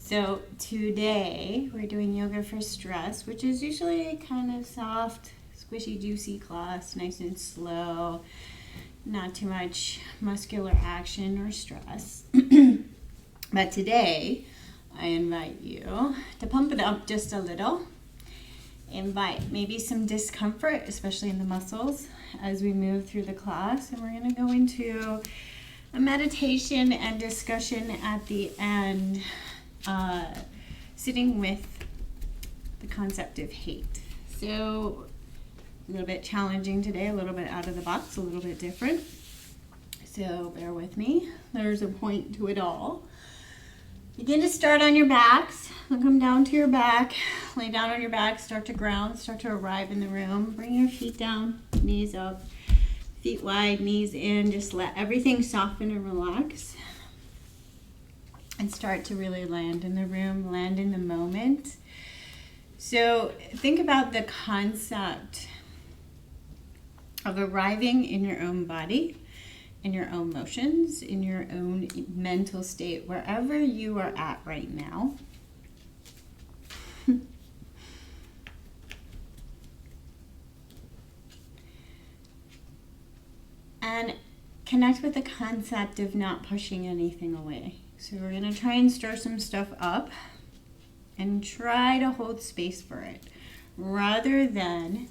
So today we're doing yoga for stress, which is usually kind of soft, squishy, juicy class, nice and slow, not too much muscular action or stress. But today I invite you to pump it up just a little. Invite maybe some discomfort, especially in the muscles, as we move through the class. And we're going to go into a meditation and discussion at the end, sitting with the concept of hate. So a little bit challenging today, a little bit out of the box, a little bit different. So bear with me. There's a point to it all. Begin to start on your backs. Come down to your back. Lay down on your back. Start to ground. Start to arrive in the room. Bring your feet down. Knees up. Feet wide. Knees in. Just let everything soften and relax. And start to really land in the room. Land in the moment. So think about the concept of arriving in your own body, in your own motions, in your own mental state, wherever you are at right now. And connect with the concept of not pushing anything away. So we're going to try and stir some stuff up and try to hold space for it, rather than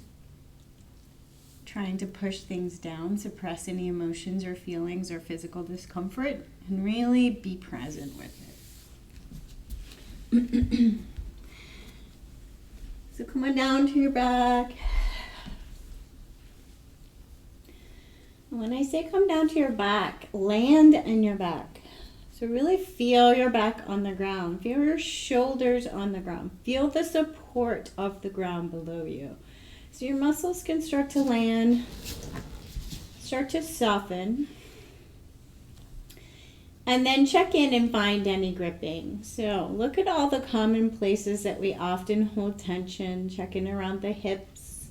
trying to push things down, suppress any emotions or feelings or physical discomfort, and really be present with it. So come on down to your back. When I say come down to your back, land in your back. So really feel your back on the ground. Feel your shoulders on the ground. Feel the support of the ground below you. So your muscles can start to land, start to soften. And then check in and find any gripping. So look at all the common places that we often hold tension. Check in around the hips,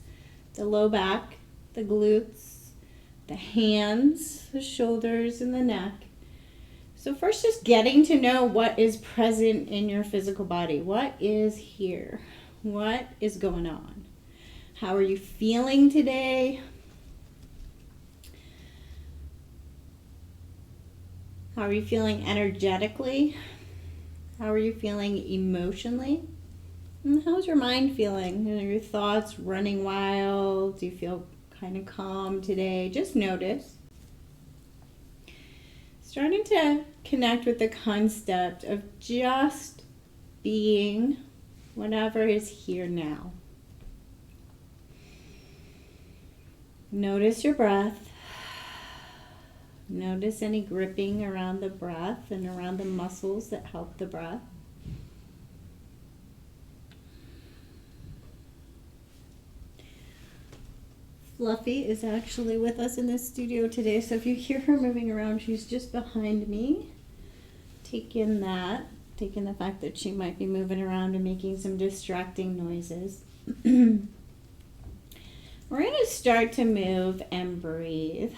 the low back, the glutes, the hands, the shoulders, and the neck. So first, just getting to know what is present in your physical body. What is here? What is going on? How are you feeling today? How are you feeling energetically? How are you feeling emotionally? And how's your mind feeling? Are your thoughts running wild? Do you feel kind of calm today? Just notice. Starting to connect with the concept of just being whatever is here now. Notice your breath. Notice any gripping around the breath and around the muscles that help the breath. Fluffy is actually with us in the studio today, so if you hear her moving around, she's just behind me. Take in that. Take in the fact that she might be moving around and making some distracting noises. We're going to start to move and breathe.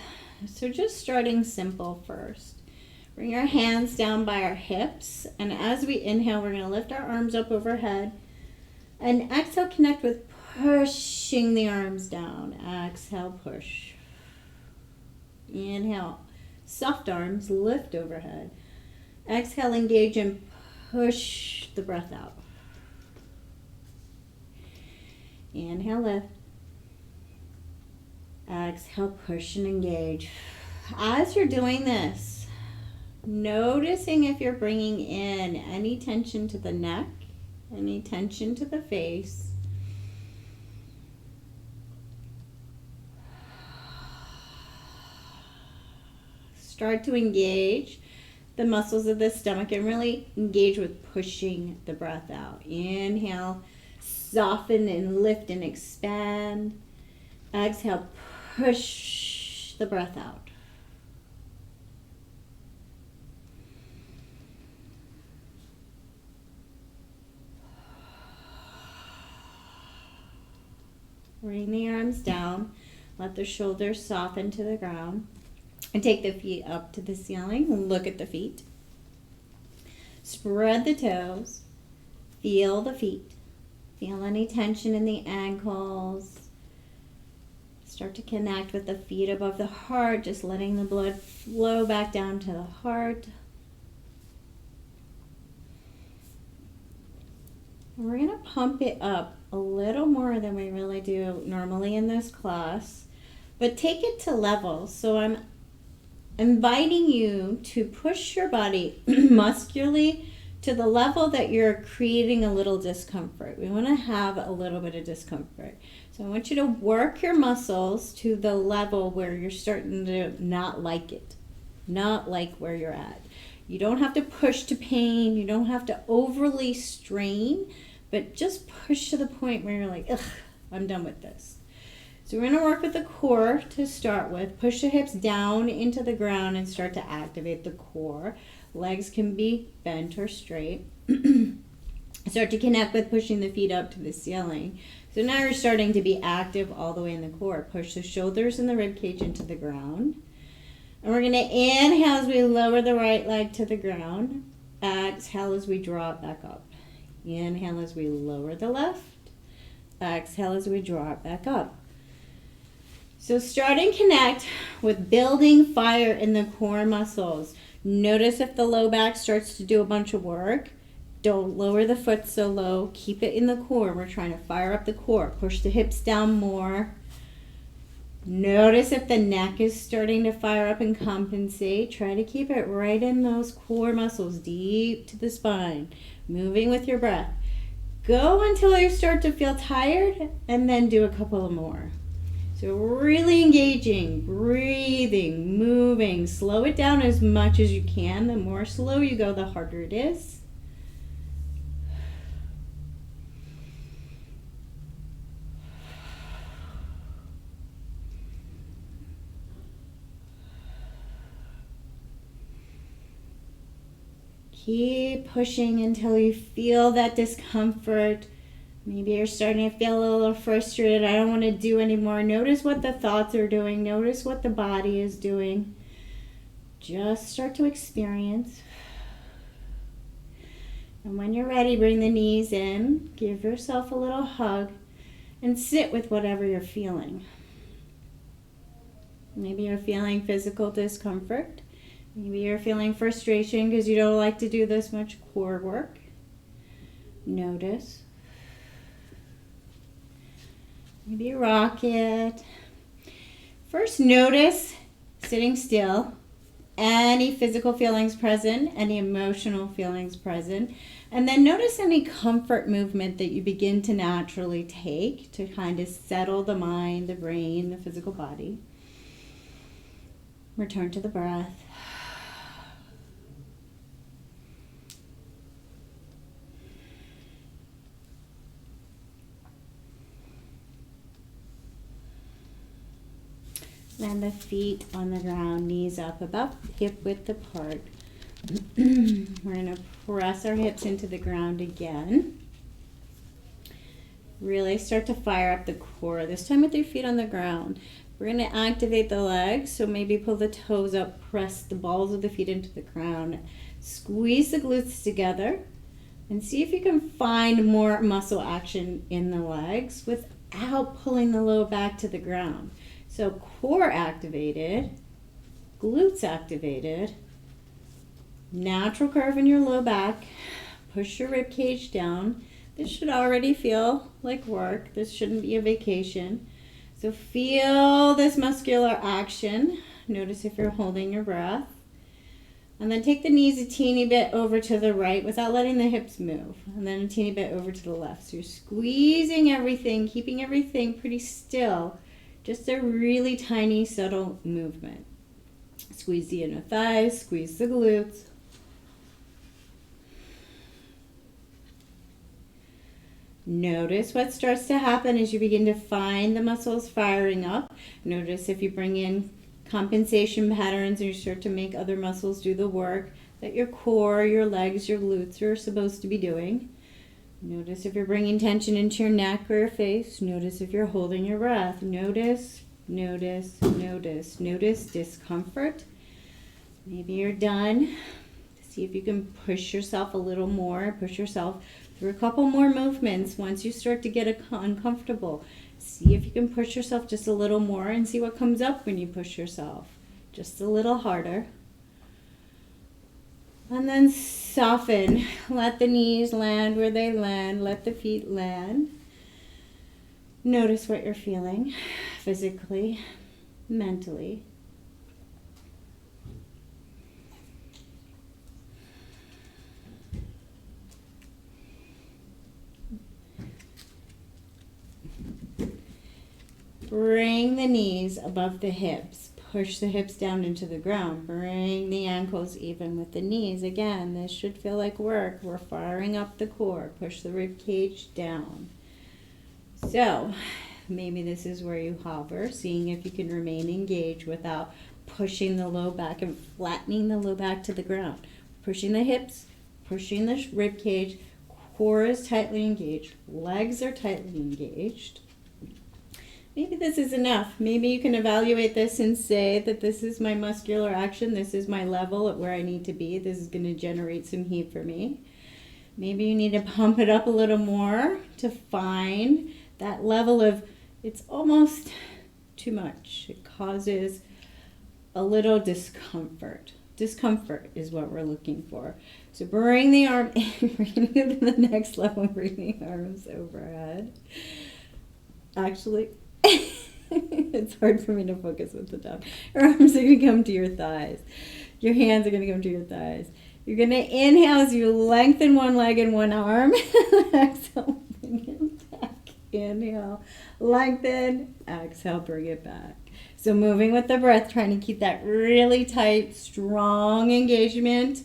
So just starting simple first. Bring our hands down by our hips, and as we inhale, we're going to lift our arms up overhead. And exhale, connect with pushing the arms down. Exhale, push. Inhale, soft arms, lift overhead. Exhale, engage and push the breath out. Inhale, lift. Exhale, push and engage. As you're doing this, noticing if you're bringing in any tension to the neck, any tension to the face. Start to engage the muscles of the stomach and really engage with pushing the breath out. Inhale, soften and lift and expand. Exhale, push the breath out. Bring the arms down. Let the shoulders soften to the ground. And take the feet up to the ceiling and look at the feet. Spread the toes. Feel the feet. Feel any tension in the ankles. Start to connect with the feet above the heart, just letting the blood flow back down to the heart. And we're going to pump it up a little more than we really do normally in this class, but take it to levels. So I'm inviting you to push your body muscularly to the level that you're creating a little discomfort. We want to have a little bit of discomfort. So I want you to work your muscles to the level where you're starting to not like it, not like where you're at. You don't have to push to pain. You don't have to overly strain, but just push to the point where you're like, ugh, I'm done with this. So we're going to work with the core to start with. Push the hips down into the ground and start to activate the core. Legs can be bent or straight. Start to connect with pushing the feet up to the ceiling. So now you're starting to be active all the way in the core. Push the shoulders and the rib cage into the ground. And we're going to inhale as we lower the right leg to the ground. Exhale as we draw it back up. Inhale as we lower the left. Exhale as we draw it back up. So start and connect with building fire in the core muscles. Notice if the low back starts to do a bunch of work. Don't lower the foot so low. Keep it in the core. We're trying to fire up the core. Push the hips down more. Notice if the neck is starting to fire up and compensate. Try to keep it right in those core muscles, deep to the spine. Moving with your breath. Go until you start to feel tired and then do a couple more. So really engaging, breathing, moving. Slow it down as much as you can. The more slow you go, the harder it is. Keep pushing until you feel that discomfort. Maybe you're starting to feel a little frustrated. I don't want to do anymore. Notice what the thoughts are doing. Notice what the body is doing. Just start to experience. And when you're ready, bring the knees in. Give yourself a little hug and sit with whatever you're feeling. Maybe you're feeling physical discomfort. Maybe you're feeling frustration because you don't like to do this much core work. Notice. Maybe rock it. First, notice sitting still, any physical feelings present, any emotional feelings present, and then notice any comfort movement that you begin to naturally take to kind of settle the mind, the brain, the physical body. Return to the breath. Land the feet on the ground, knees up, about hip width apart. We're going to press our hips into the ground again. Really start to fire up the core, this time with your feet on the ground. We're going to activate the legs, so maybe pull the toes up, press the balls of the feet into the ground. Squeeze the glutes together and see if you can find more muscle action in the legs without pulling the low back to the ground. So core activated, glutes activated, natural curve in your low back, push your rib cage down. This should already feel like work. This shouldn't be a vacation. So feel this muscular action. Notice if you're holding your breath. And then take the knees a teeny bit over to the right without letting the hips move. And then a teeny bit over to the left. So you're squeezing everything, keeping everything pretty still. Just a really tiny, subtle movement. Squeeze the inner thighs, squeeze the glutes. Notice what starts to happen as you begin to find the muscles firing up. Notice if you bring in compensation patterns and you start to make other muscles do the work that your core, your legs, your glutes are supposed to be doing. Notice if you're bringing tension into your neck or your face. Notice if you're holding your breath. Notice, notice, notice. Notice discomfort. Maybe you're done. See if you can push yourself a little more. Push yourself through a couple more movements once you start to get uncomfortable. See if you can push yourself just a little more and see what comes up when you push yourself. Just a little harder. And then soften. Let the knees land where they land. Let the feet land. Notice what you're feeling physically, mentally. Bring the knees above the hips. Push the hips down into the ground. Bring the ankles even with the knees. Again, this should feel like work. We're firing up the core. Push the rib cage down. So, maybe this is where you hover, seeing if you can remain engaged without pushing the low back and flattening the low back to the ground. Pushing the hips, pushing the rib cage. Core is tightly engaged. Legs are tightly engaged. Maybe this is enough. Maybe you can evaluate this and say that this is my muscular action. This is my level at where I need to be. This is going to generate some heat for me. Maybe you need to pump it up a little more to find that level of, it's almost too much. It causes a little discomfort. Discomfort is what we're looking for. So bring the arm, bring it to the next level, bring the arms overhead. Actually, it's hard for me to focus with the top. Your arms are going to come to your thighs. Your hands are going to come to your thighs. You're going to inhale as you lengthen one leg and one arm. Exhale, bring it back. Inhale, lengthen. Exhale, bring it back. So moving with the breath, trying to keep that really tight, strong engagement.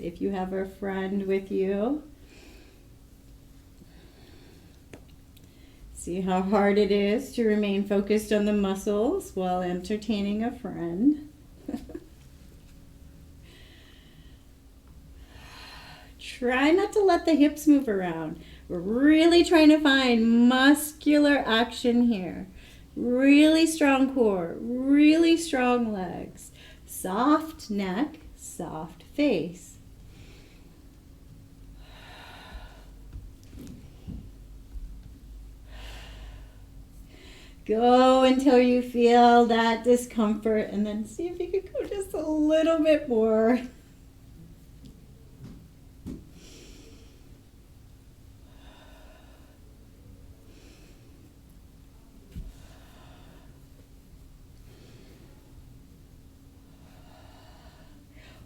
If you have a friend with you, see how hard it is to remain focused on the muscles while entertaining a friend. Try not to let the hips move around. We're really trying to find muscular action here. Really strong core, really strong legs, soft neck, soft face. Go until you feel that discomfort and then see if you can go just a little bit more.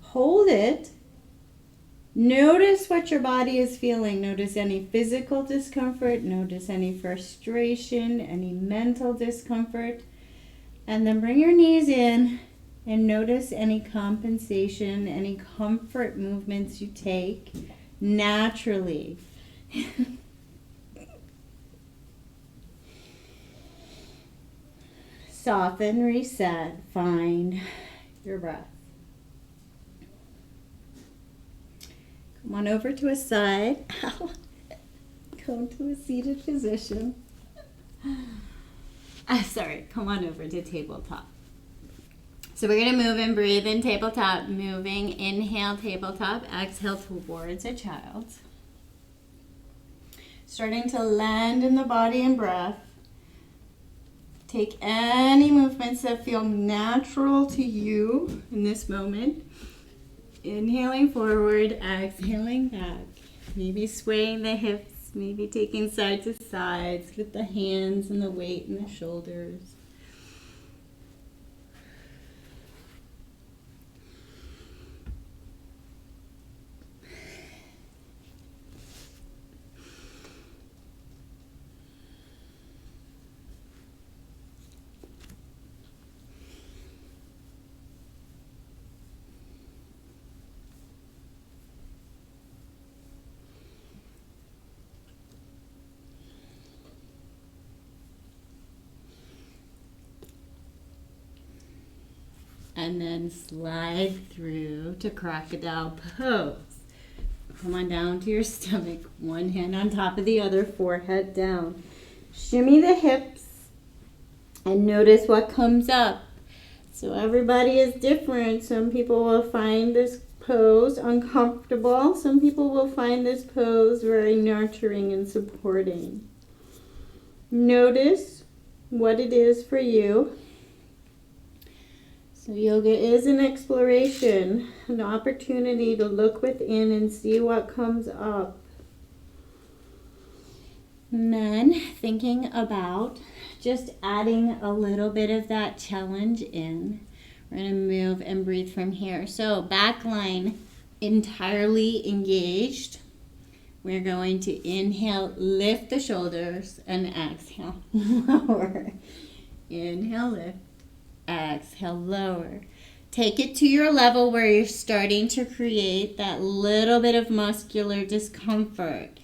Hold it. Notice what your body is feeling. Notice any physical discomfort. Notice any frustration, any mental discomfort. And then bring your knees in and notice any compensation, any comfort movements you take naturally. Soften, reset, find your breath. Come on over to a side. Go to a seated position. Sorry, come on over to tabletop. So we're going to move and breathe in tabletop. Moving, inhale, tabletop. Exhale towards a child. Starting to land in the body and breath. Take any movements that feel natural to you in this moment. Inhaling forward, exhaling back. Maybe swaying the hips, maybe taking side to sides with the hands and the weight in the shoulders. And then slide through to crocodile pose. Come on down to your stomach. One hand on top of the other, forehead down. Shimmy the hips and notice what comes up. So everybody is different. Some people will find this pose uncomfortable. Some people will find this pose very nurturing and supporting. Notice what it is for you. So yoga is an exploration, an opportunity to look within and see what comes up. And then thinking about just adding a little bit of that challenge in. We're going to move and breathe from here. So back line entirely engaged. We're going to inhale, lift the shoulders, and exhale, lower. Inhale, lift, exhale, lower. Take it to your level where you're starting to create that little bit of muscular discomfort.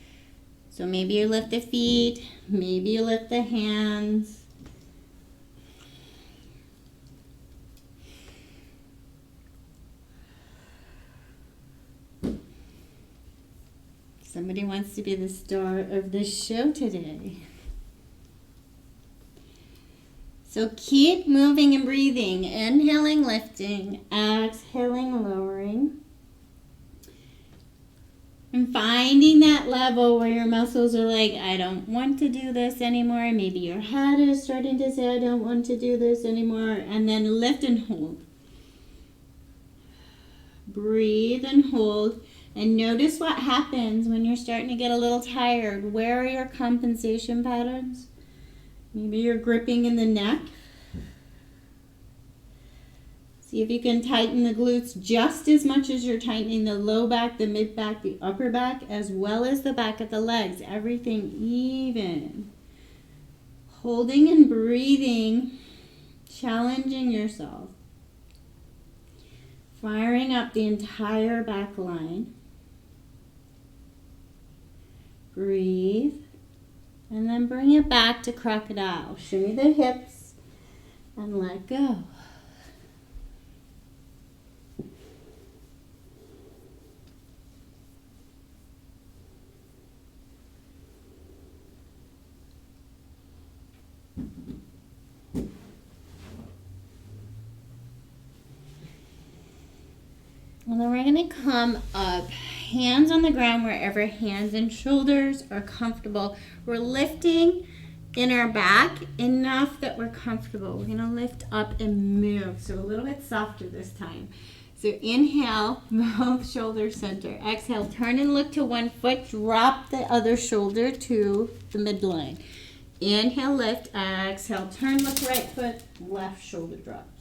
So maybe you lift the feet, maybe you lift the hands. Somebody wants to be the star of this show today. So keep moving and breathing. Inhaling, lifting, exhaling, lowering. And finding that level where your muscles are like, I don't want to do this anymore. Maybe your head is starting to say, I don't want to do this anymore. And then lift and hold. Breathe and hold. And notice what happens when you're starting to get a little tired. Where are your compensation patterns? Maybe you're gripping in the neck. See if you can tighten the glutes just as much as you're tightening the low back, the mid back, the upper back, as well as the back of the legs. Everything even. Holding and breathing, challenging yourself. Firing up the entire back line. Breathe. And then bring it back to crocodile. Shimmy the hips and let go. And then we're going to come up, hands on the ground wherever hands and shoulders are comfortable. We're lifting in our back enough that we're comfortable. We're going to lift up and move, so a little bit softer this time. So inhale, both shoulders center. Exhale, turn and look to one foot. Drop the other shoulder to the midline. Inhale, lift. Exhale, turn, look right foot. Left shoulder drops.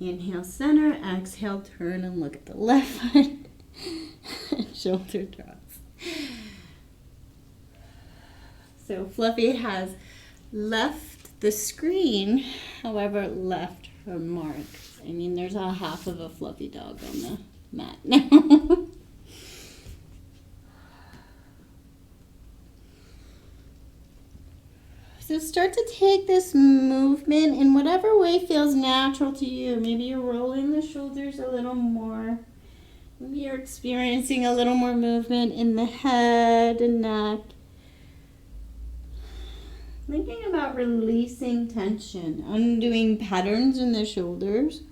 Inhale, center. Exhale, turn and look at the left foot. Shoulder drops. So Fluffy has left the screen, however, left her mark. I mean, there's a half of a fluffy dog on the mat now. So start to take this movement in whatever way feels natural to you. Maybe you're rolling the shoulders a little more. Maybe you're experiencing a little more movement in the head and neck. Thinking about releasing tension, undoing patterns in the shoulders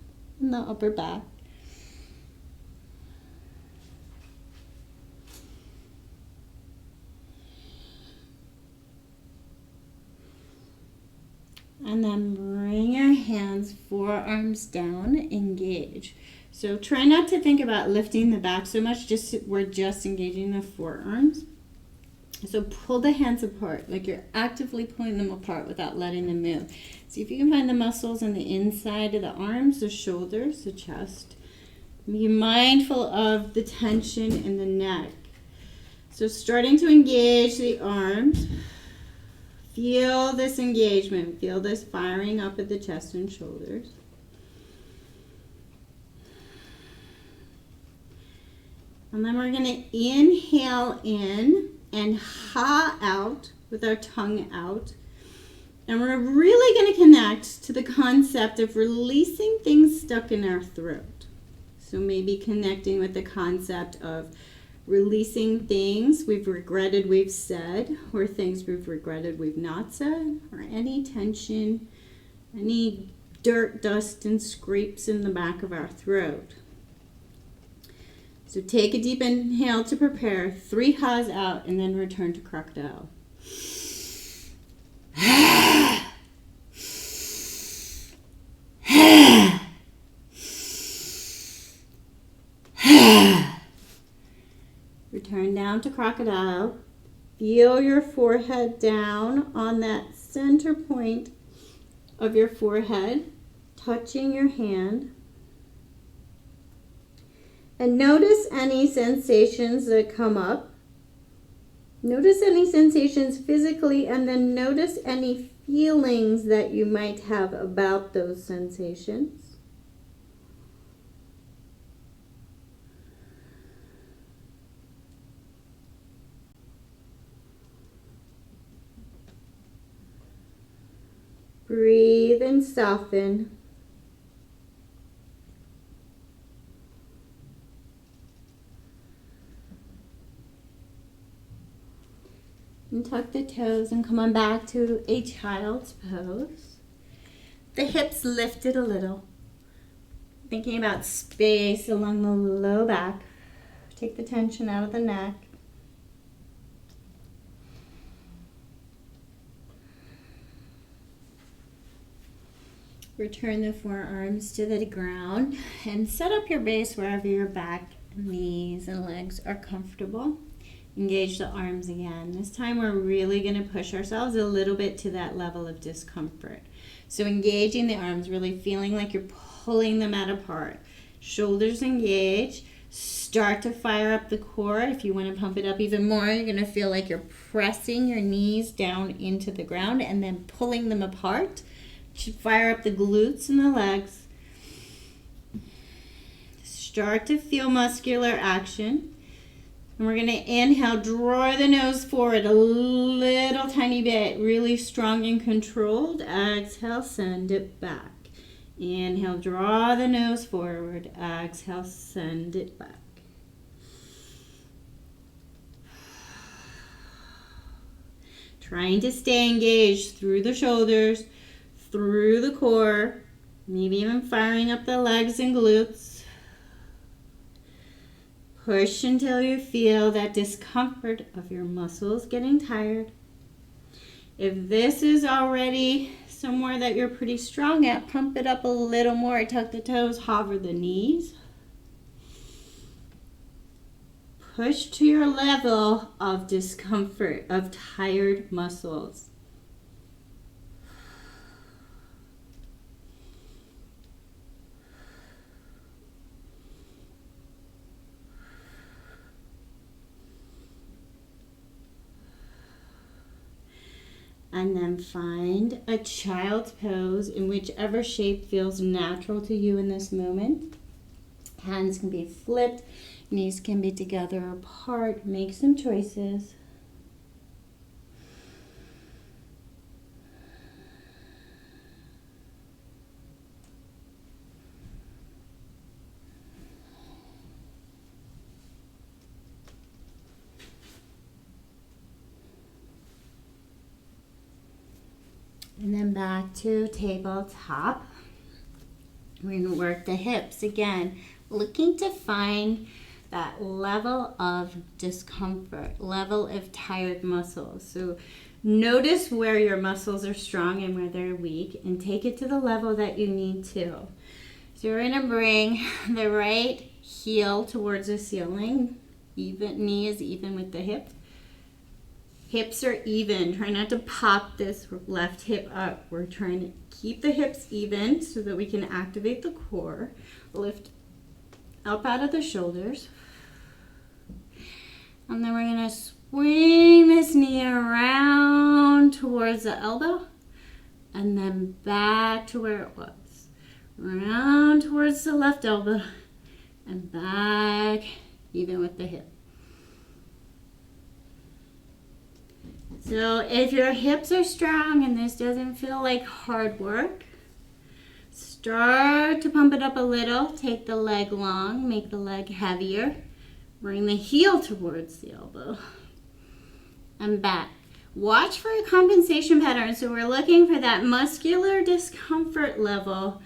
and the upper back. And then bring your hands, forearms down, engage. So try not to think about lifting the back so much, we're just engaging the forearms. So pull the hands apart, like you're actively pulling them apart without letting them move. See if you can find the muscles on the inside of the arms, the shoulders, the chest. Be mindful of the tension in the neck. So starting to engage the arms. Feel this engagement. Feel this firing up at the chest and shoulders. And then we're going to inhale in and ha out with our tongue out. And we're really going to connect to the concept of releasing things stuck in our throat. So maybe connecting with the concept of releasing things we've regretted we've said, or things we've regretted we've not said, or any tension, any dirt, dust, and scrapes in the back of our throat. So take a deep inhale to prepare, 3 ha's out, and then return to crocodile. Return down to crocodile. Feel your forehead down on that center point of your forehead, touching your hand. And notice any sensations that come up. Notice any sensations physically, and then notice any feelings that you might have about those sensations. Breathe and soften. And tuck the toes and come on back to a child's pose. The hips lifted a little. Thinking about space along the low back. Take the tension out of the neck. Return the forearms to the ground and set up your base wherever your back, knees, and legs are comfortable. Engage the arms again. This time we're really going to push ourselves a little bit to that level of discomfort. So engaging the arms, really feeling like you're pulling them apart. Shoulders engage. Start to fire up the core. If you want to pump it up even more, you're going to feel like you're pressing your knees down into the ground and then pulling them apart. Fire up the glutes and the legs. Start to feel muscular action. And we're going to inhale, draw the nose forward a little tiny bit, really strong and controlled. Exhale, send it back. Inhale, draw the nose forward. Exhale, send it back. Trying to stay engaged through the shoulders, through the core, maybe even firing up the legs and glutes. Push until you feel that discomfort of your muscles getting tired. If this is already somewhere that you're pretty strong at, pump it up a little more. Tuck the toes, hover the knees. Push to your level of discomfort, of tired muscles. And then find a child's pose in whichever shape feels natural to you in this moment. Hands can be flipped, knees can be together or apart. Make some choices. And then back to tabletop. We're going to work the hips again, looking to find that level of discomfort, level of tired muscles. So notice where your muscles are strong and where they're weak, and take it to the level that you need to. So we're going to bring the right heel towards the ceiling. Even knee is even with the hip. Hips are even. Try not to pop this left hip up. We're trying to keep the hips even so that we can activate the core. Lift up out of the shoulders. And then we're going to swing this knee around towards the elbow. And then back to where it was. Round towards the left elbow. And back even with the hip. So if your hips are strong and this doesn't feel like hard work, start to pump it up a little. Take the leg long, make the leg heavier. Bring the heel towards the elbow and back. Watch for a compensation pattern. So we're looking for that muscular discomfort level,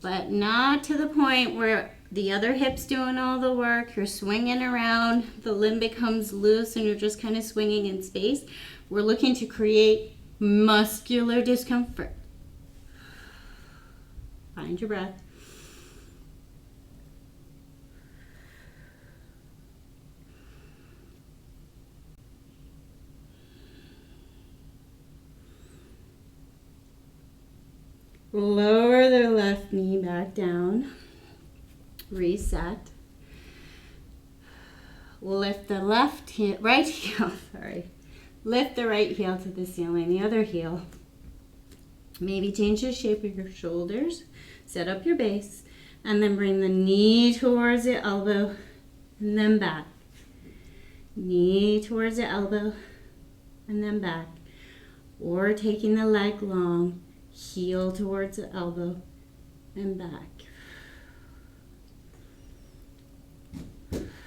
but not to the point where the other hip's doing all the work. You're swinging around, the limb becomes loose, and you're just kind of swinging in space. We're looking to create muscular discomfort. Find your breath. Lower the left knee back down. Reset. Lift the right heel, sorry. Lift the right heel to the ceiling, the other heel. Maybe change the shape of your shoulders. Set up your base. And then bring the knee towards the elbow and then back. Knee towards the elbow and then back. Or taking the leg long, heel towards the elbow and back.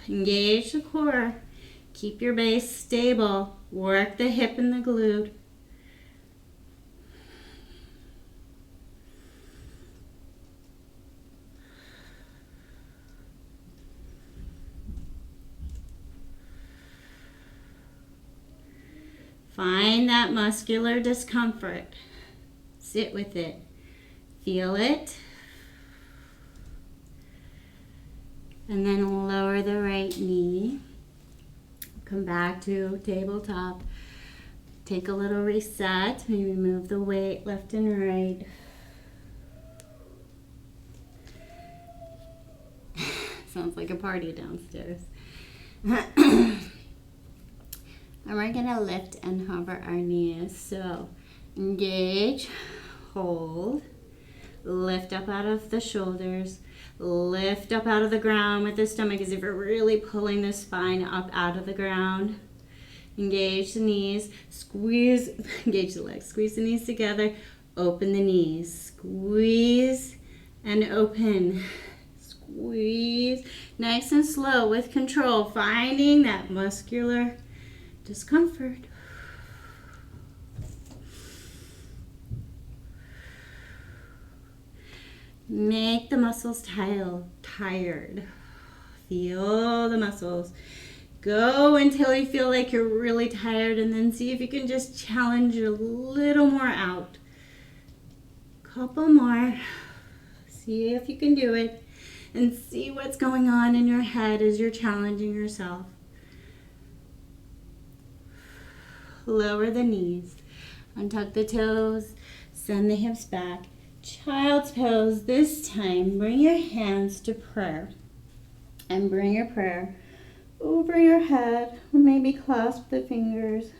Engage the core. Keep your base stable. Work the hip and the glute. Find that muscular discomfort. Sit with it. Feel it. And then lower the right knee. Come back to tabletop. Take a little reset. Maybe move the weight left and right. Sounds like a party downstairs. And we're gonna lift and hover our knees. So engage, hold, lift up out of the shoulders, lift up out of the ground with the stomach as if you're really pulling the spine up out of the ground. Engage the knees, squeeze, engage the legs, squeeze the knees together, open the knees, squeeze and open, squeeze, nice and slow with control, finding that muscular discomfort. Make the muscles tired. Feel the muscles. Go until you feel like you're really tired, and then see if you can just challenge a little more out. Couple more. See if you can do it, and see what's going on in your head as you're challenging yourself. Lower the knees. Untuck the toes. Send the hips back. Child's pose. This time, bring your hands to prayer. And bring your prayer over your head, or maybe clasp the fingers.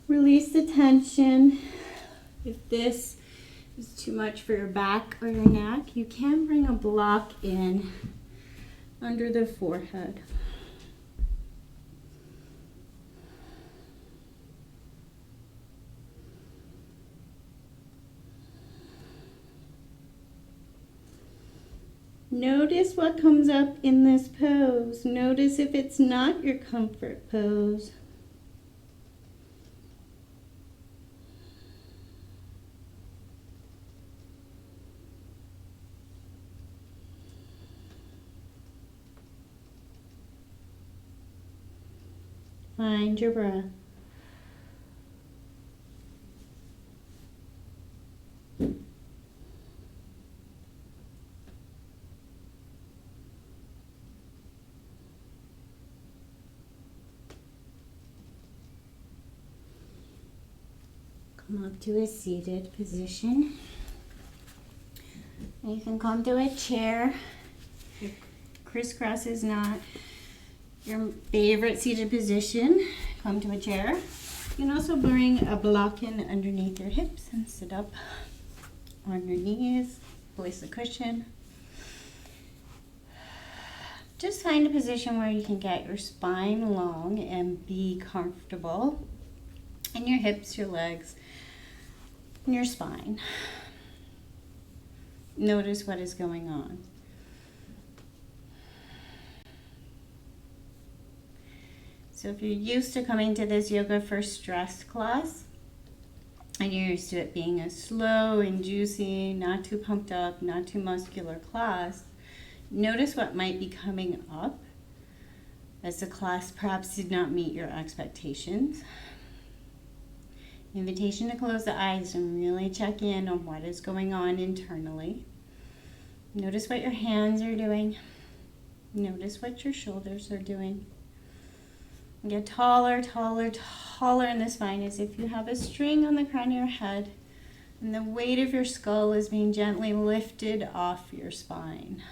Release the tension. If this is too much for your back or your neck, you can bring a block in under the forehead. Notice what comes up in this pose. Notice if it's not your comfort pose. Find your breath. Come up to a seated position. You can come to a chair. If crisscross is not your favorite seated position, come to a chair. You can also bring a block in underneath your hips and sit up on your knees. Place a cushion. Just find a position where you can get your spine long and be comfortable. And your hips, your legs, and your spine. Notice what is going on. So if you're used to coming to this yoga for stress class, and you're used to it being a slow and juicy, not too pumped up, not too muscular class, notice what might be coming up as the class perhaps did not meet your expectations. Invitation to close the eyes and really check in on what is going on internally. Notice what your hands are doing. Notice what your shoulders are doing. Get taller, taller, taller in the spine as if you have a string on the crown of your head and the weight of your skull is being gently lifted off your spine.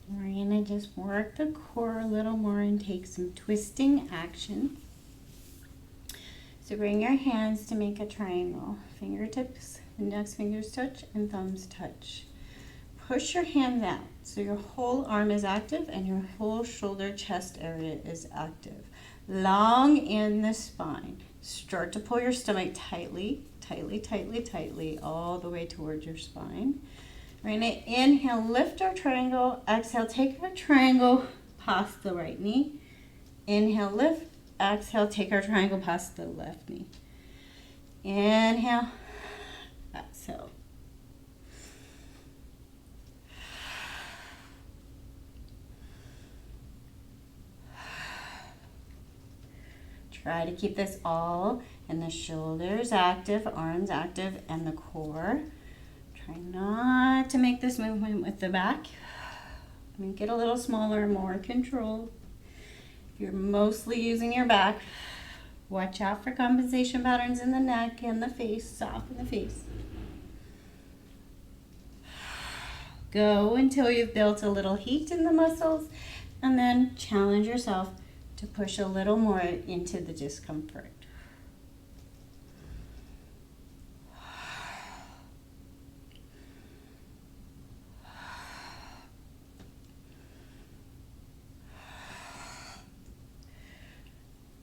We're going to just work the core a little more and take some twisting action. So bring your hands to make a triangle. Fingertips, index fingers touch, and thumbs touch. Push your hands out so your whole arm is active and your whole shoulder chest area is active. Long in the spine. Start to pull your stomach tightly, tightly, tightly, tightly, all the way towards your spine. We're going to inhale, lift our triangle. Exhale, take our triangle past the right knee. Inhale, lift. Exhale, take our triangle past the left knee. Inhale, exhale. Try to keep this all in the shoulders active, arms active, and the core. Try not to make this movement with the back. Make it a little smaller, more control. If you're mostly using your back, watch out for compensation patterns in the neck and the face. Soften the face. Go until you've built a little heat in the muscles, and then challenge yourself to push a little more into the discomfort.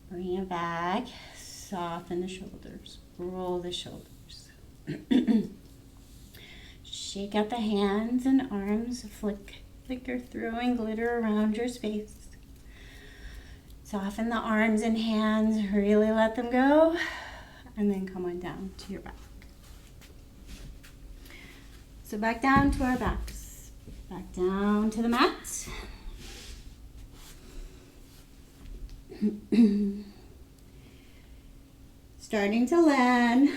Bring it back, soften the shoulders, roll the shoulders. Shake out the hands and arms, flicker throwing glitter around your space. Soften the arms and hands, really let them go, and then come on down to your back. So back down to our backs, back down to the mat. Starting to land.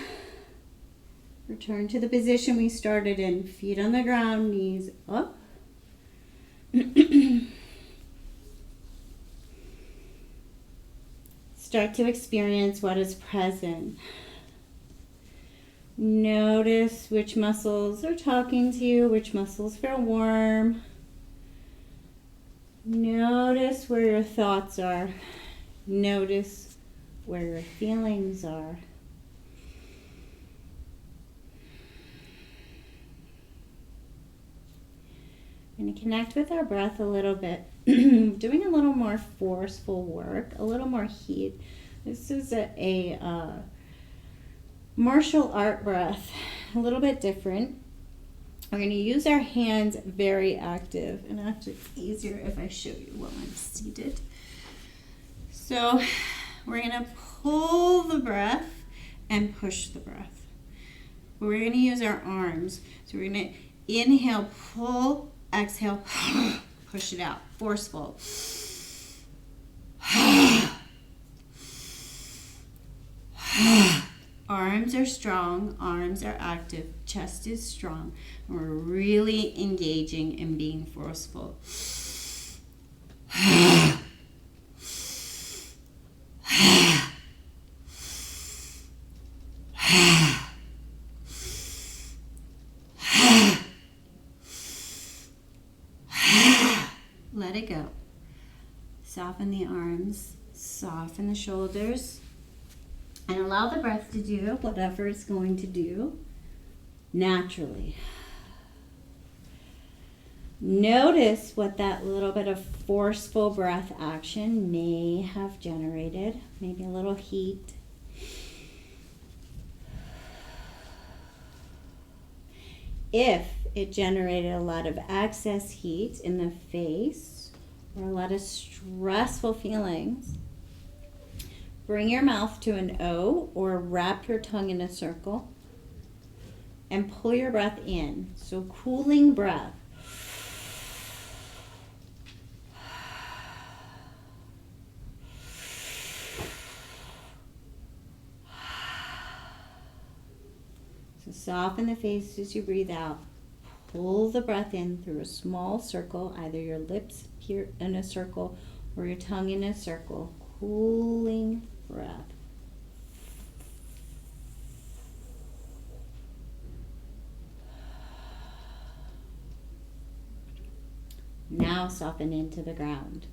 Return to the position we started in. Feet on the ground, knees up. Start to experience what is present. Notice which muscles are talking to you, which muscles feel warm. Notice where your thoughts are. Notice where your feelings are. We're going to connect with our breath a little bit. Doing a little more forceful work, a little more heat. This is a martial art breath, a little bit different. We're going to use our hands very active, and actually it's easier if I show you while I'm seated. So we're going to pull the breath and push the breath. We're going to use our arms. So we're going to inhale, pull, exhale, push it out, forceful. Arms are strong, arms are active, chest is strong, and we're really engaging and being forceful. Let it go. Soften the arms, soften the shoulders, and allow the breath to do whatever it's going to do naturally. Notice what that little bit of forceful breath action may have generated, maybe a little heat. If it generated a lot of excess heat in the face or a lot of stressful feelings, bring your mouth to an O or wrap your tongue in a circle and pull your breath in. So cooling breath. So soften the face as you breathe out. Pull the breath in through a small circle, either your lips here in a circle or your tongue in a circle. Cooling breath. Now soften into the ground.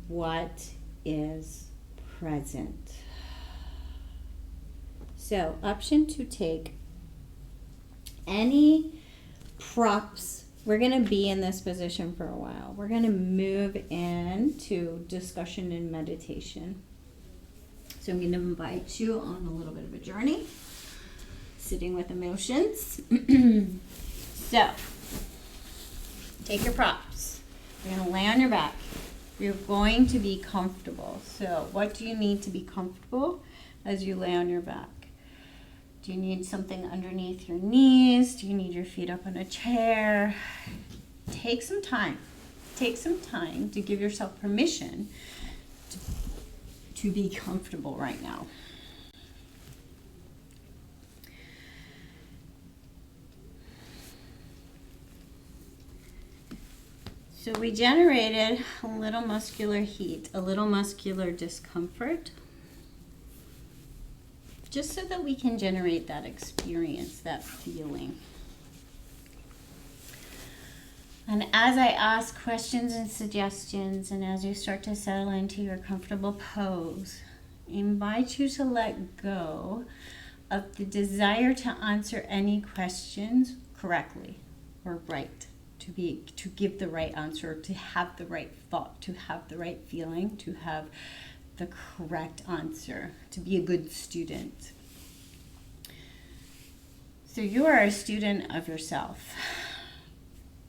What is present? So, option to take any props. We're going to be in this position for a while. We're going to move into discussion and meditation. So I'm going to invite you on a little bit of a journey, sitting with emotions. So, take your props. You're going to lay on your back. You're going to be comfortable. So what do you need to be comfortable as you lay on your back? Do you need something underneath your knees? Do you need your feet up on a chair? Take some time. Take some time to give yourself permission to be comfortable right now. So we generated a little muscular heat, a little muscular discomfort, just so that we can generate that experience, that feeling. And as I ask questions and suggestions, and as you start to settle into your comfortable pose, I invite you to let go of the desire to answer any questions correctly or right, to give the right answer, to have the right thought, to have the right feeling, to have the correct answer, to be a good student. So you are a student of yourself,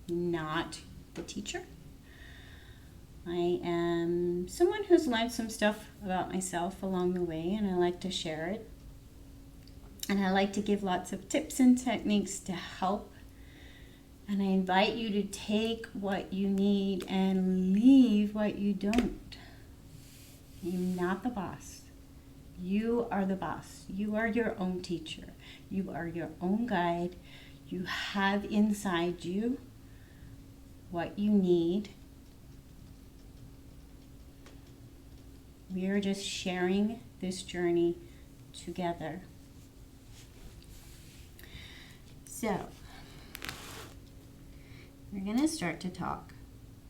not the teacher. I am someone who's learned some stuff about myself along the way, and I like to share it. And I like to give lots of tips and techniques to help. And I invite you to take what you need and leave what you don't. You're not the boss. You are the boss. You are your own teacher. You are your own guide. You have inside you what you need. We are just sharing this journey together. So, we're going to start to talk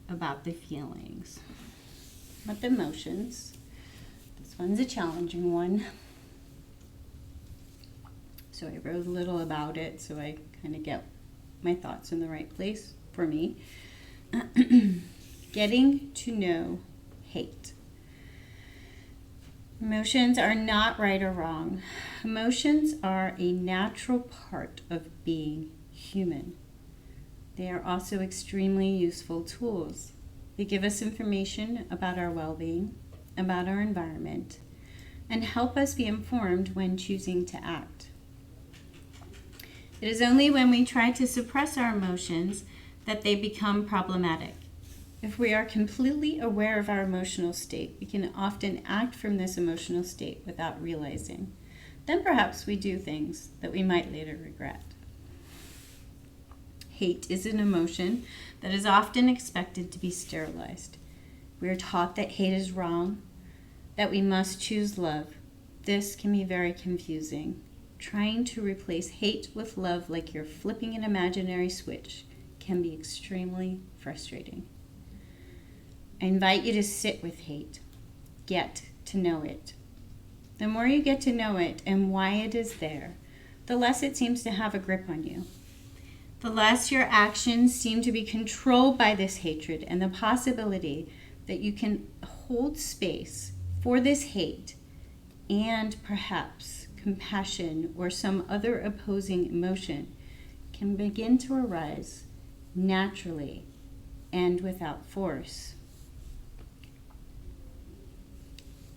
about the feelings, about the emotions. This one's a challenging one. So I wrote a little about it so I kind of get my thoughts in the right place for me. Getting to know hate. Emotions are not right or wrong. Emotions are a natural part of being human. They are also extremely useful tools. They give us information about our well-being, about our environment, and help us be informed when choosing to act. It is only when we try to suppress our emotions that they become problematic. If we are completely aware of our emotional state, we can often act from this emotional state without realizing. Then perhaps we do things that we might later regret. Hate is an emotion that is often expected to be sterilized. We are taught that hate is wrong, that we must choose love. This can be very confusing. Trying to replace hate with love like you're flipping an imaginary switch can be extremely frustrating. I invite you to sit with hate. Get to know it. The more you get to know it and why it is there, the less it seems to have a grip on you. The less your actions seem to be controlled by this hatred and the possibility that you can hold space for this hate and perhaps compassion or some other opposing emotion can begin to arise naturally and without force.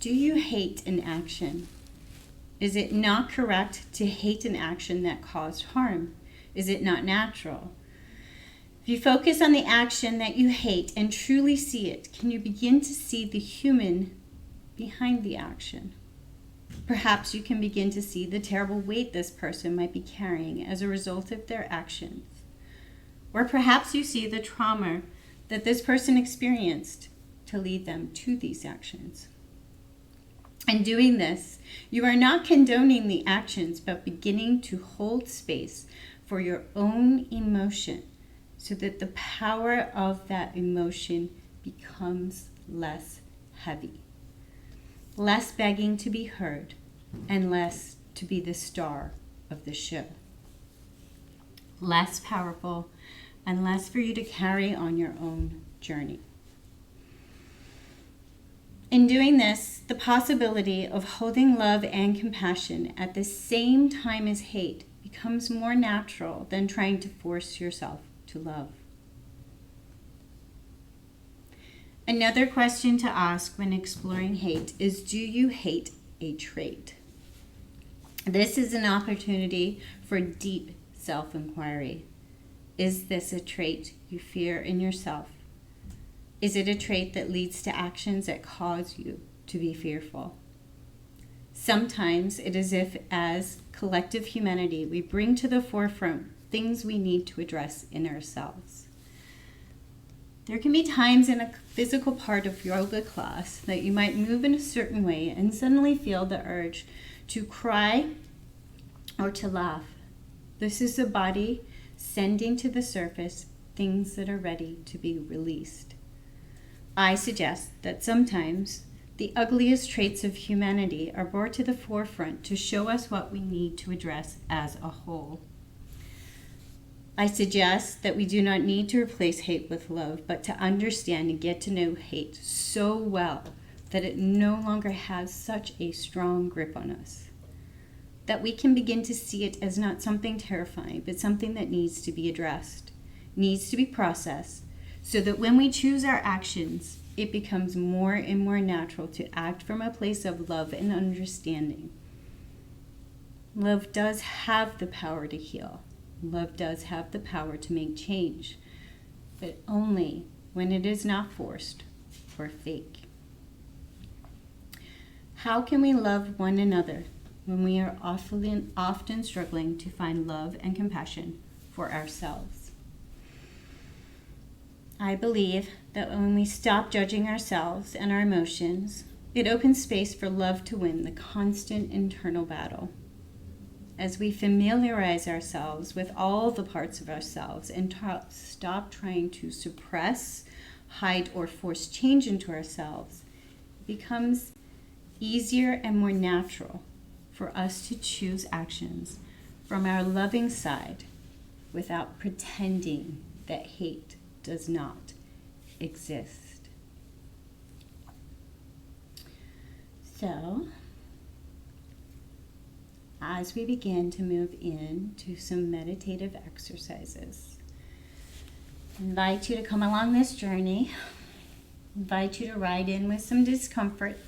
Do you hate an action? Is it not correct to hate an action that caused harm? Is it not natural? If you focus on the action that you hate and truly see it, can you begin to see the human behind the action? Perhaps you can begin to see the terrible weight this person might be carrying as a result of their actions. Or perhaps you see the trauma that this person experienced to lead them to these actions. In doing this, you are not condoning the actions, but beginning to hold space for your own emotion so that the power of that emotion becomes less heavy. Less begging to be heard and less to be the star of the show. Less powerful and less for you to carry on your own journey. In doing this, the possibility of holding love and compassion at the same time as hate becomes more natural than trying to force yourself to love. Another question to ask when exploring hate is, do you hate a trait? This is an opportunity for deep self-inquiry. Is this a trait you fear in yourself? Is it a trait that leads to actions that cause you to be fearful? Sometimes it is if, as collective humanity, we bring to the forefront things we need to address in ourselves. There can be times in a physical part of yoga class that you might move in a certain way and suddenly feel the urge to cry or to laugh. This is the body sending to the surface things that are ready to be released. I suggest that sometimes the ugliest traits of humanity are brought to the forefront to show us what we need to address as a whole. I suggest that we do not need to replace hate with love, but to understand and get to know hate so well that it no longer has such a strong grip on us. That we can begin to see it as not something terrifying, but something that needs to be addressed, needs to be processed, so that when we choose our actions, it becomes more and more natural to act from a place of love and understanding. Love does have the power to heal. Love does have the power to make change, but only when it is not forced or fake. How can we love one another when we are often struggling to find love and compassion for ourselves? I believe that when we stop judging ourselves and our emotions, it opens space for love to win the constant internal battle. As we familiarize ourselves with all the parts of ourselves and stop trying to suppress, hide, or force change into ourselves, it becomes easier and more natural for us to choose actions from our loving side without pretending that hate does not exist. So, as we begin to move into some meditative exercises, I invite you to come along this journey. I invite you to ride in with some discomfort.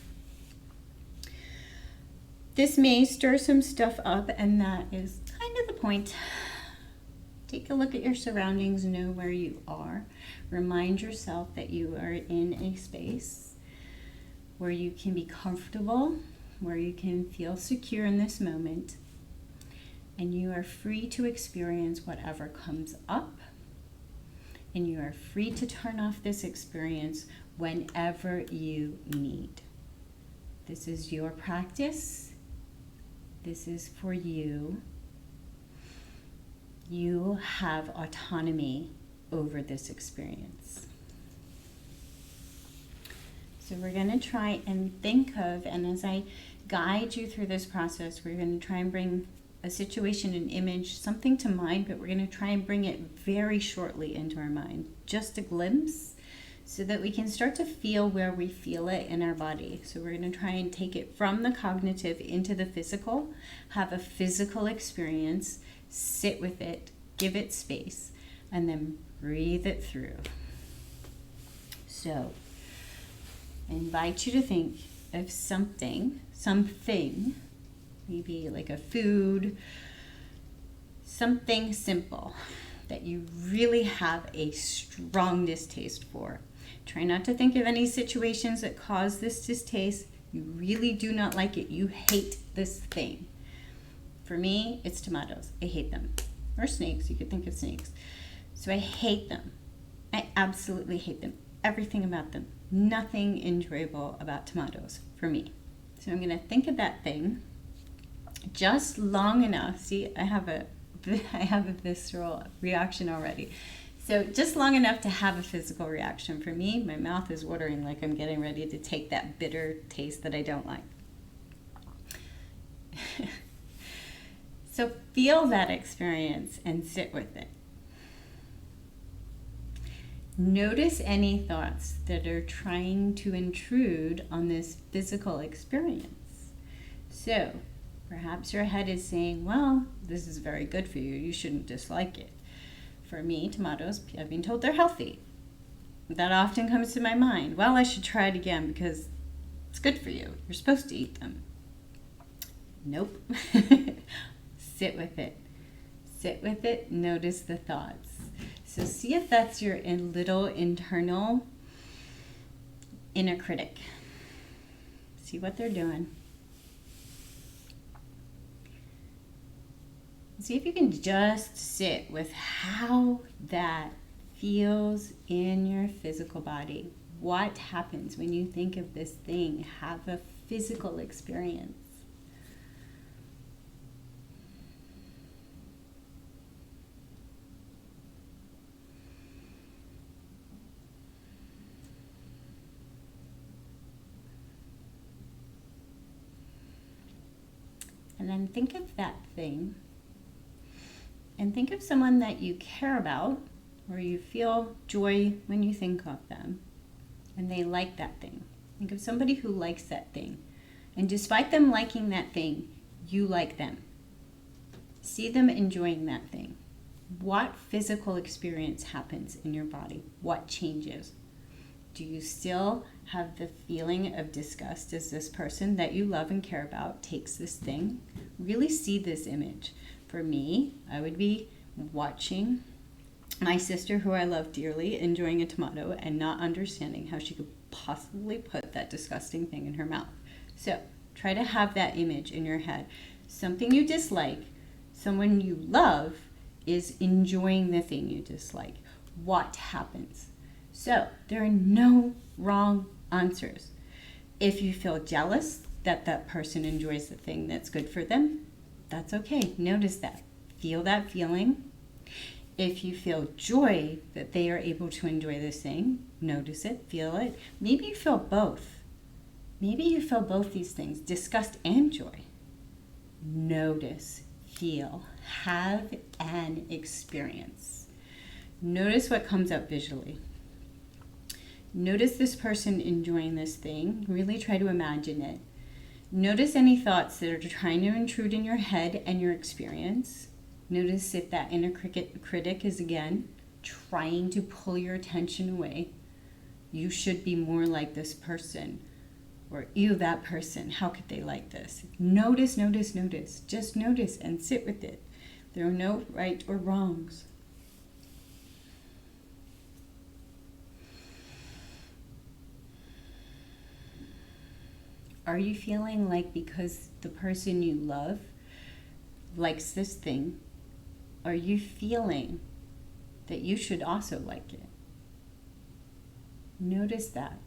This may stir some stuff up, and that is kind of the point. Take a look at your surroundings, know where you are. Remind yourself that you are in a space where you can be comfortable, where you can feel secure in this moment, and you are free to experience whatever comes up, and you are free to turn off this experience whenever you need. This is your practice. This is for you. You have autonomy over this experience. So we're going to try and think of, and as I guide you through this process, we're going to try and bring a situation, an image, something to mind, but we're going to try and bring it very shortly into our mind, just a glimpse, so that we can start to feel where we feel it in our body. So we're going to try and take it from the cognitive into the physical, have a physical experience, sit with it, give it space, and then breathe it through. So, I invite you to think of something, maybe like a food, something simple that you really have a strong distaste for. Try not to think of any situations that cause this distaste. You really do not like it. You hate this thing. For me, it's tomatoes. I hate them. Or snakes. You could think of snakes. So I hate them. I absolutely hate them. Everything about them. Nothing enjoyable about tomatoes for me. So I'm going to think of that thing just long enough. See, I have a visceral reaction already. So just long enough to have a physical reaction. For me, my mouth is watering like I'm getting ready to take that bitter taste that I don't like. So feel that experience and sit with it. Notice any thoughts that are trying to intrude on this physical experience. So perhaps your head is saying, well, this is very good for you. You shouldn't dislike it. For me, tomatoes, I've been told they're healthy. That often comes to my mind. Well, I should try it again because it's good for you. You're supposed to eat them. Nope. Sit with it. Sit with it. Notice the thoughts. So see if that's your little internal inner critic. See what they're doing. See if you can just sit with how that feels in your physical body. What happens when you think of this thing? Have a physical experience. And then think of that thing. And think of someone that you care about, or you feel joy when you think of them, and they like that thing. Think of somebody who likes that thing. And despite them liking that thing, you like them. See them enjoying that thing. What physical experience happens in your body? What changes? Do you still have the feeling of disgust as this person that you love and care about takes this thing? Really see this image. For me, I would be watching my sister, who I love dearly, enjoying a tomato and not understanding how she could possibly put that disgusting thing in her mouth. So try to have that image in your head. Something you dislike, someone you love is enjoying the thing you dislike. What happens? So there are no wrong answers. If you feel jealous that that person enjoys the thing that's good for them, that's okay. Notice that. Feel that feeling. If you feel joy that they are able to enjoy this thing, notice it, feel it. Maybe you feel both. Maybe you feel both these things, disgust and joy. Notice, feel, have an experience. Notice what comes up visually. Notice this person enjoying this thing. Really try to imagine it. Notice any thoughts that are trying to intrude in your head and your experience. Notice if that inner critic is again trying to pull your attention away. You should be more like this person. Or ew, that person. How could they like this? Notice, notice, notice. Just notice and sit with it. There are no right or wrongs. Are you feeling like because the person you love likes this thing, are you feeling that you should also like it? Notice that.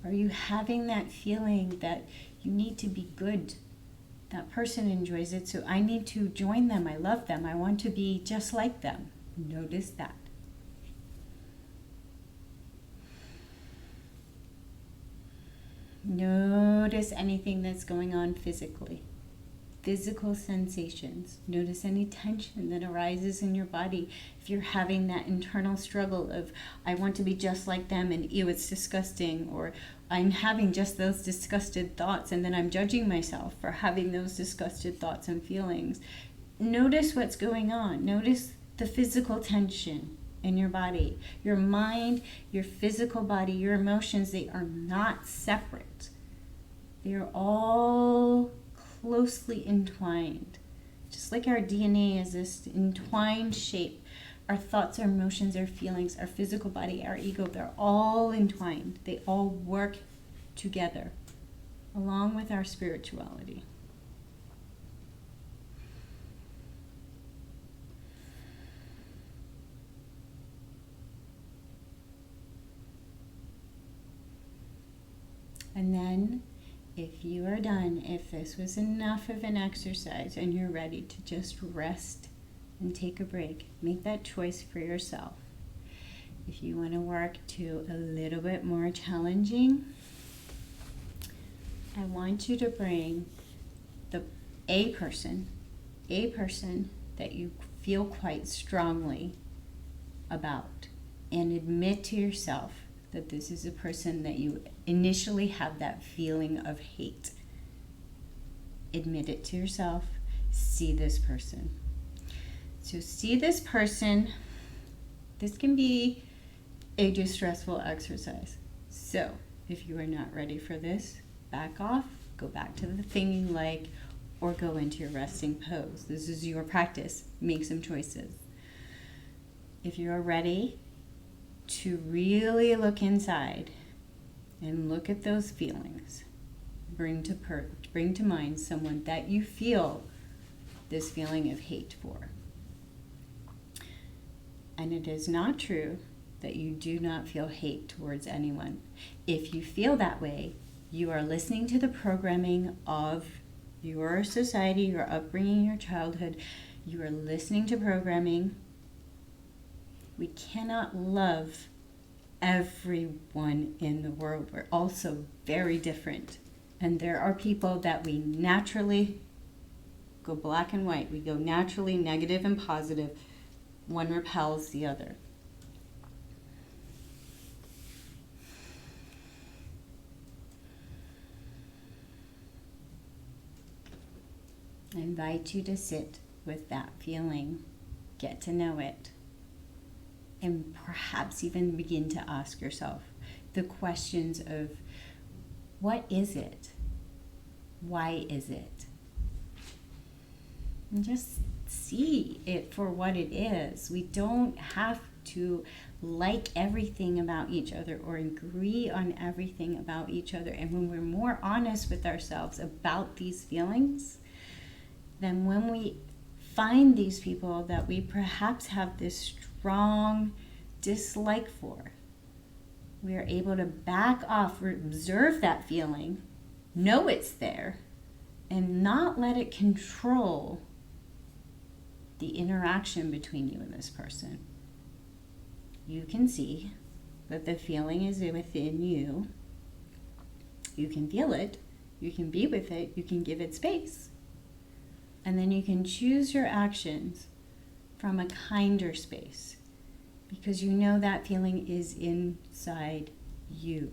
Are you having that feeling that you need to be good? That person enjoys it, so I need to join them. I love them. I want to be just like them. Notice that. Notice anything that's going on physically. Physical sensations. Notice any tension that arises in your body. If you're having that internal struggle of, I want to be just like them and ew, it's disgusting, or I'm having just those disgusted thoughts and then I'm judging myself for having those disgusted thoughts and feelings. notice what's going on. Notice the physical tension in your body. Your mind, your physical body, your emotions, they are not separate. They are all closely entwined. Just like our DNA is this entwined shape, our thoughts, our emotions, our feelings, our physical body, our ego, they're all entwined. They all work together, along with our spirituality. And then, if you are done, if this was enough of an exercise and you're ready to just rest and take a break, make that choice for yourself. If you want to work to a little bit more challenging, I want you to bring a person that you feel quite strongly about, and admit to yourself that this is a person that you initially have that feeling of hate. Admit it to yourself. See this person. So see this person. This can be a distressful exercise. So if you are not ready for this, back off, go back to the thing you like, or go into your resting pose. This is your practice. Make some choices. If you're ready to really look inside and look at those feelings, bring to mind someone that you feel this feeling of hate for. And it is not true that you do not feel hate towards anyone. If you feel that way, you are listening to the programming of your society, your upbringing, your childhood. You are listening to programming. We cannot love everyone in the world. We're also very different. And there are people that we naturally go black and white. We go naturally negative and positive. One repels the other. I invite you to sit with that feeling, get to know it, and perhaps even begin to ask yourself the questions of, what is it? Why is it? And just see it for what it is. We don't have to like everything about each other or agree on everything about each other. And when we're more honest with ourselves about these feelings, then when we find these people that we perhaps have this strong dislike for, we are able to back off, observe that feeling, know it's there, and not let it control the interaction between you and this person. You can see that the feeling is within you. You can feel it, you can be with it, you can give it space. And then you can choose your actions from a kinder space, because you know that feeling is inside you.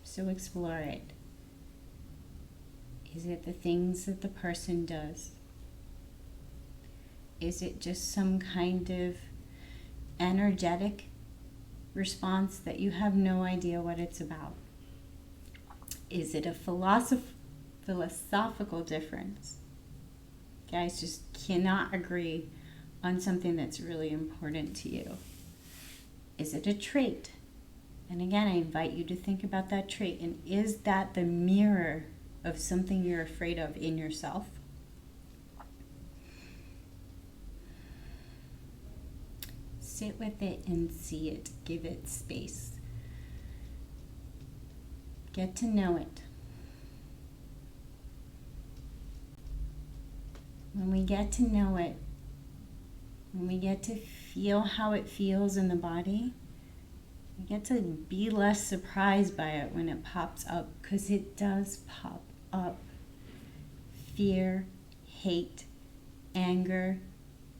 So explore it. Is it the things that the person does? Is it just some kind of energetic response that you have no idea what it's about? Is it a philosophical difference? Guys just cannot agree on something that's really important to you. Is it a trait? And again, I invite you to think about that trait. And is that the mirror of something you're afraid of in yourself? Sit with it and see it. Give it space. Get to know it. When we get to know it, when we get to feel how it feels in the body, we get to be less surprised by it when it pops up, because it does pop up. Fear, hate, anger,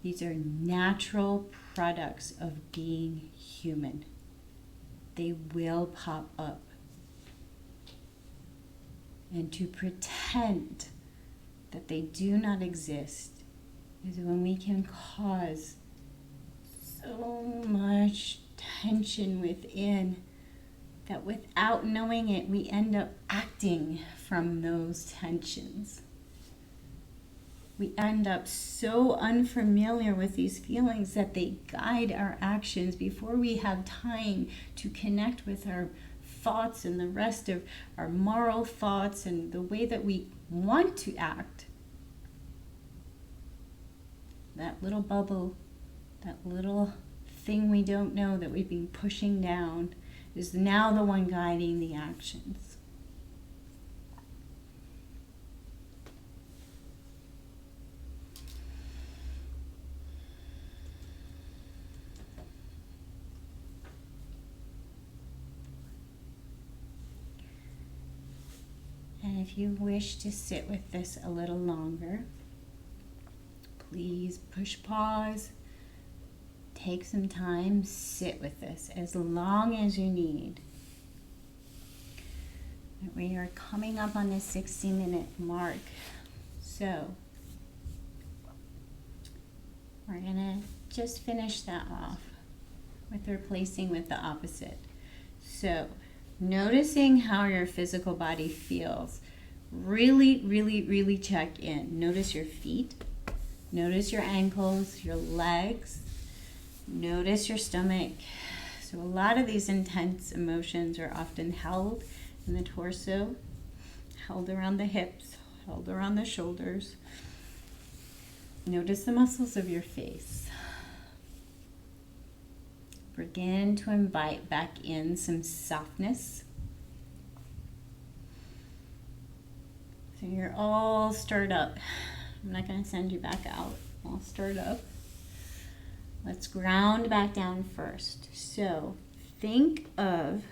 these are natural products of being human. they will pop up. And to pretend that they do not exist is when we can cause so much tension within that without knowing it, we end up acting from those tensions. We end up so unfamiliar with these feelings that they guide our actions before we have time to connect with our thoughts and the rest of our moral thoughts and the way that we want to act. That little bubble, that little thing we don't know that we've been pushing down is now the one guiding the actions. And if you wish to sit with this a little longer, please push pause, take some time, sit with this as long as you need. We are coming up on the 60-minute mark, so we're gonna just finish that off with replacing with the opposite. So noticing how your physical body feels. Really check in. Notice your feet. Notice your ankles, your legs. Notice your stomach. So a lot of these intense emotions are often held in the torso, held around the hips, held around the shoulders. Notice the muscles of your face. Begin to invite back in some softness. So you're all stirred up. I'm not going to send you back out. All stirred up. Let's ground back down first. So think of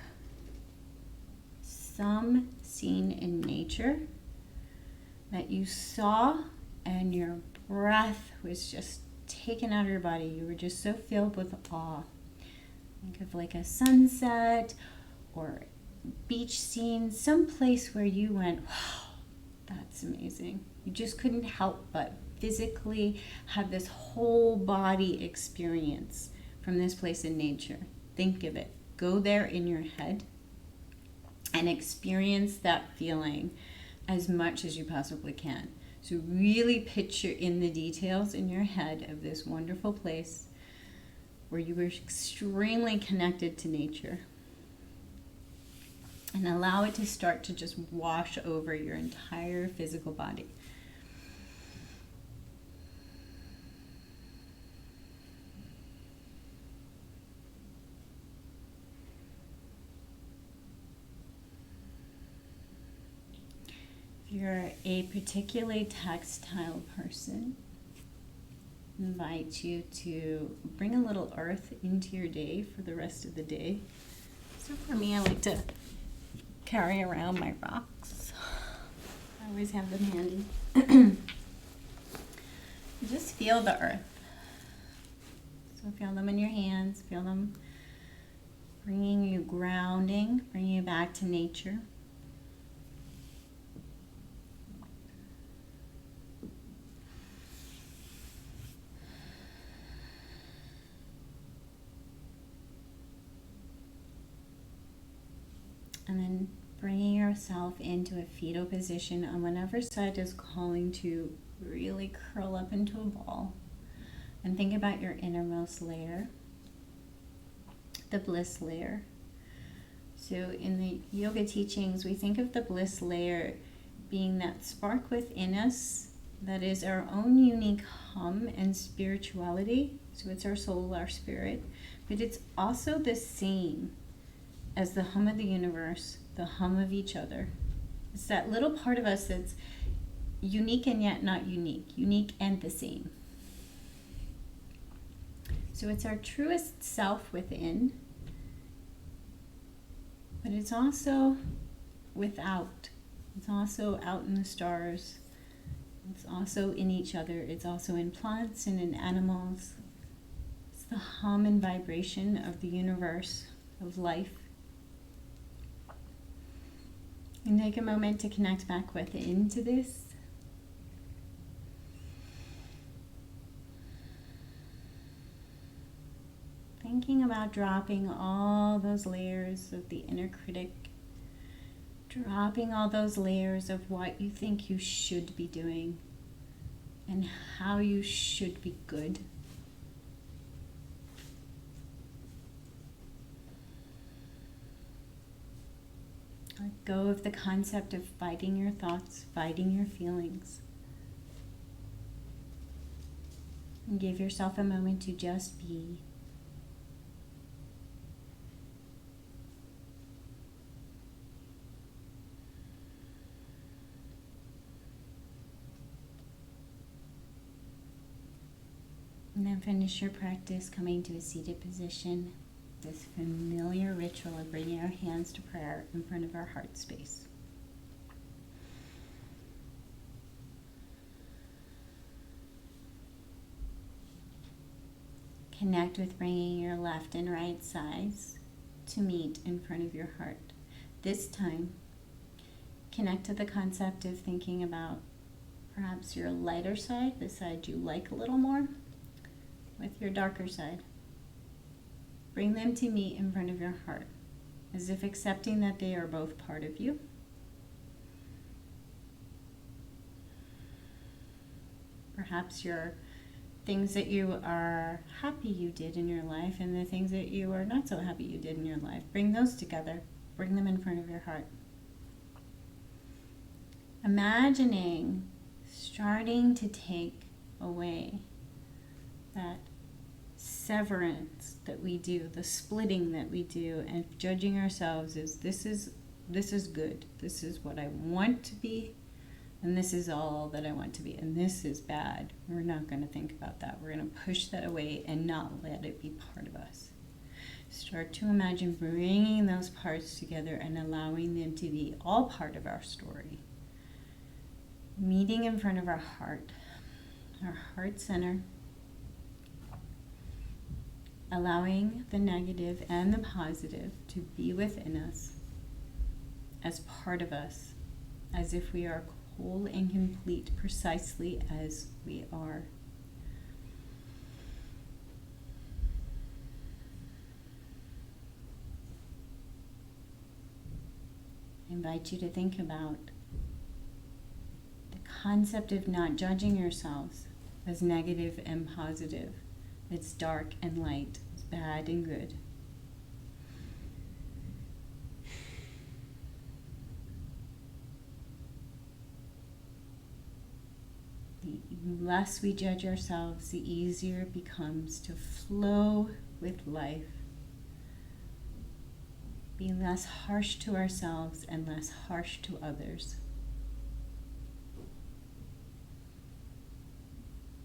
some scene in nature that you saw and your breath was just taken out of your body. You were just so filled with awe. Think of like a sunset or beach scene, some place where you went, wow, that's amazing. You just couldn't help but physically have this whole body experience from this place in nature. Think of it. Go there in your head and experience that feeling as much as you possibly can. So really picture in the details in your head of this wonderful place where you were extremely connected to nature. And allow it to start to just wash over your entire physical body. If you're a particularly tactile person, I invite you to bring a little earth into your day for the rest of the day. So for me, I like to carry around my rocks. I always have them handy. Just feel the earth. So feel them in your hands, feel them bringing you grounding, bringing you back to nature. And then bringing yourself into a fetal position on whatever side is calling to really curl up into a ball. And think about your innermost layer, the bliss layer. So in the yoga teachings, we think of the bliss layer being that spark within us that is our own unique hum and spirituality. So it's our soul, our spirit, but it's also the same as the hum of the universe, the hum of each other. It's that little part of us that's unique and yet not unique, unique and the same. So it's our truest self within, but it's also without. It's also out in the stars. It's also in each other. It's also in plants and in animals. It's the hum and vibration of the universe, of life And take a moment to connect back into this. Thinking about dropping all those layers of the inner critic, dropping all those layers of what you think you should be doing and how you should be good. Let go of the concept of fighting your thoughts, fighting your feelings. And give yourself a moment to just be. And then finish your practice coming to a seated position. This familiar ritual of bringing our hands to prayer in front of our heart space. Connect with bringing your left and right sides to meet in front of your heart. This time, connect to the concept of thinking about perhaps your lighter side, the side you like a little more, with your darker side. Bring them to meet in front of your heart, as if accepting that they are both part of you. Perhaps your things that you are happy you did in your life and the things that you are not so happy you did in your life. Bring those together. Bring them in front of your heart. Imagining starting to take away that severance that we do, the splitting that we do, and judging ourselves as this is good, this is what I want to be, and this is all that I want to be, and this is bad. We're not going to think about that. We're going to push that away and not let it be part of us. Start to imagine bringing those parts together and allowing them to be all part of our story. Meeting in front of our heart center. Allowing the negative and the positive to be within us as part of us, as if we are whole and complete precisely as we are. I invite you to think about the concept of not judging yourselves as negative and positive. It's dark and light, it's bad and good. The less we judge ourselves, the easier it becomes to flow with life. Be less harsh to ourselves and less harsh to others.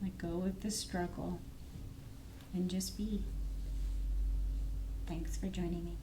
Let go of the struggle and just be. Thanks for joining me.